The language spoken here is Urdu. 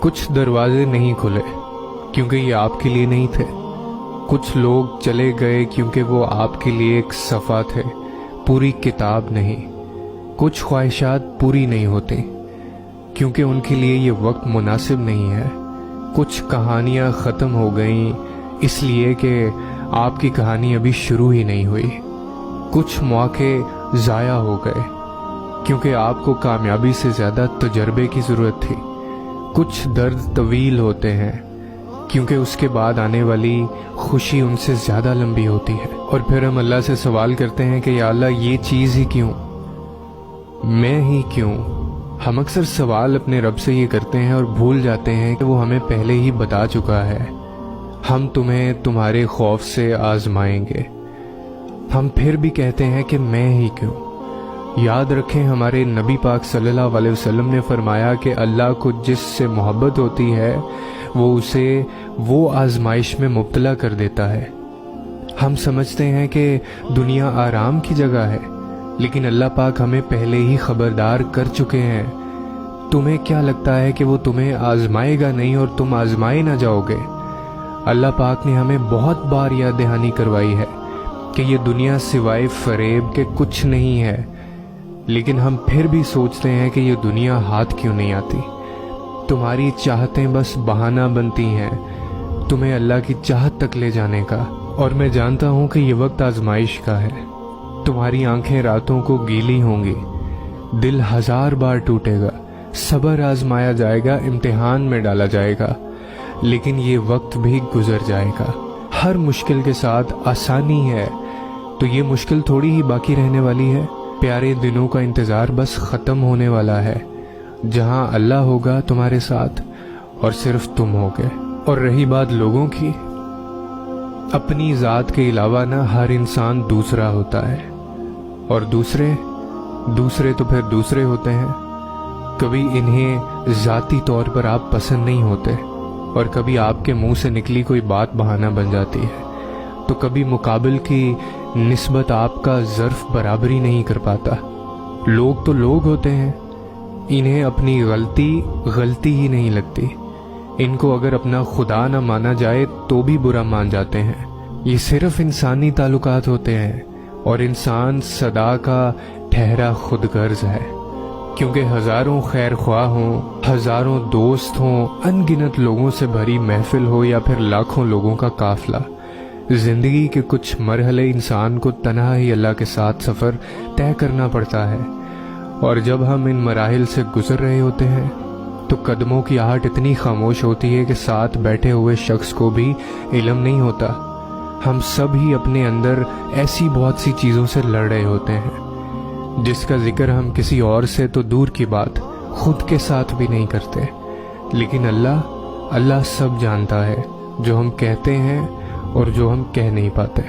کچھ دروازے نہیں کھلے کیونکہ یہ آپ کے لیے نہیں تھے، کچھ لوگ چلے گئے کیونکہ وہ آپ کے لیے ایک صفحہ تھے، پوری کتاب نہیں۔ کچھ خواہشات پوری نہیں ہوتی کیونکہ ان کے لیے یہ وقت مناسب نہیں ہے۔ کچھ کہانیاں ختم ہو گئیں اس لیے کہ آپ کی کہانی ابھی شروع ہی نہیں ہوئی۔ کچھ موقع ضائع ہو گئے کیونکہ آپ کو کامیابی سے زیادہ تجربے کی ضرورت تھی۔ کچھ درد طویل ہوتے ہیں کیونکہ اس کے بعد آنے والی خوشی ان سے زیادہ لمبی ہوتی ہے۔ اور پھر ہم اللہ سے سوال کرتے ہیں کہ یا اللہ یہ چیز ہی کیوں، میں ہی کیوں؟ ہم اکثر سوال اپنے رب سے یہ کرتے ہیں اور بھول جاتے ہیں کہ وہ ہمیں پہلے ہی بتا چکا ہے، ہم تمہیں تمہارے خوف سے آزمائیں گے۔ ہم پھر بھی کہتے ہیں کہ میں ہی کیوں؟ یاد رکھیں ہمارے نبی پاک صلی اللہ علیہ وسلم نے فرمایا کہ اللہ کو جس سے محبت ہوتی ہے وہ اسے وہ آزمائش میں مبتلا کر دیتا ہے۔ ہم سمجھتے ہیں کہ دنیا آرام کی جگہ ہے، لیکن اللہ پاک ہمیں پہلے ہی خبردار کر چکے ہیں۔ تمہیں کیا لگتا ہے کہ وہ تمہیں آزمائے گا نہیں اور تم آزمائے نہ جاؤ گے؟ اللہ پاک نے ہمیں بہت بار یاد دہانی کروائی ہے کہ یہ دنیا سوائے فریب کے کچھ نہیں ہے، لیکن ہم پھر بھی سوچتے ہیں کہ یہ دنیا ہاتھ کیوں نہیں آتی۔ تمہاری چاہتیں بس بہانہ بنتی ہیں تمہیں اللہ کی چاہت تک لے جانے کا، اور میں جانتا ہوں کہ یہ وقت آزمائش کا ہے۔ تمہاری آنکھیں راتوں کو گیلی ہوں گی، دل 1000 بار ٹوٹے گا، صبر آزمایا جائے گا، امتحان میں ڈالا جائے گا، لیکن یہ وقت بھی گزر جائے گا۔ ہر مشکل کے ساتھ آسانی ہے، تو یہ مشکل تھوڑی ہی باقی رہنے والی ہے۔ پیارے دنوں کا انتظار بس ختم ہونے والا ہے، جہاں اللہ ہوگا تمہارے ساتھ اور صرف تم ہوگے۔ اور رہی بات لوگوں کی، اپنی ذات کے علاوہ نہ ہر انسان دوسرا ہوتا ہے، اور دوسرے تو پھر دوسرے ہوتے ہیں۔ کبھی انہیں ذاتی طور پر آپ پسند نہیں ہوتے، اور کبھی آپ کے منہ سے نکلی کوئی بات بہانہ بن جاتی ہے، تو کبھی مقابل کی نسبت آپ کا ظرف برابری نہیں کر پاتا۔ لوگ تو لوگ ہوتے ہیں، انہیں اپنی غلطی ہی نہیں لگتی۔ ان کو اگر اپنا خدا نہ مانا جائے تو بھی برا مان جاتے ہیں۔ یہ صرف انسانی تعلقات ہوتے ہیں، اور انسان صدا کا ٹھہرا خود غرض ہے، کیونکہ ہزاروں خیر خواہ ہوں، ہزاروں دوست ہوں، ان گنت لوگوں سے بھری محفل ہو یا پھر لاکھوں لوگوں کا قافلہ، زندگی کے کچھ مرحلے انسان کو تنہا ہی اللہ کے ساتھ سفر طے کرنا پڑتا ہے۔ اور جب ہم ان مراحل سے گزر رہے ہوتے ہیں تو قدموں کی آہٹ اتنی خاموش ہوتی ہے کہ ساتھ بیٹھے ہوئے شخص کو بھی علم نہیں ہوتا۔ ہم سب ہی اپنے اندر ایسی بہت سی چیزوں سے لڑ رہے ہوتے ہیں جس کا ذکر ہم کسی اور سے تو دور کی بات خود کے ساتھ بھی نہیں کرتے، لیکن اللہ سب جانتا ہے، جو ہم کہتے ہیں اور جو ہم کہہ نہیں پاتے۔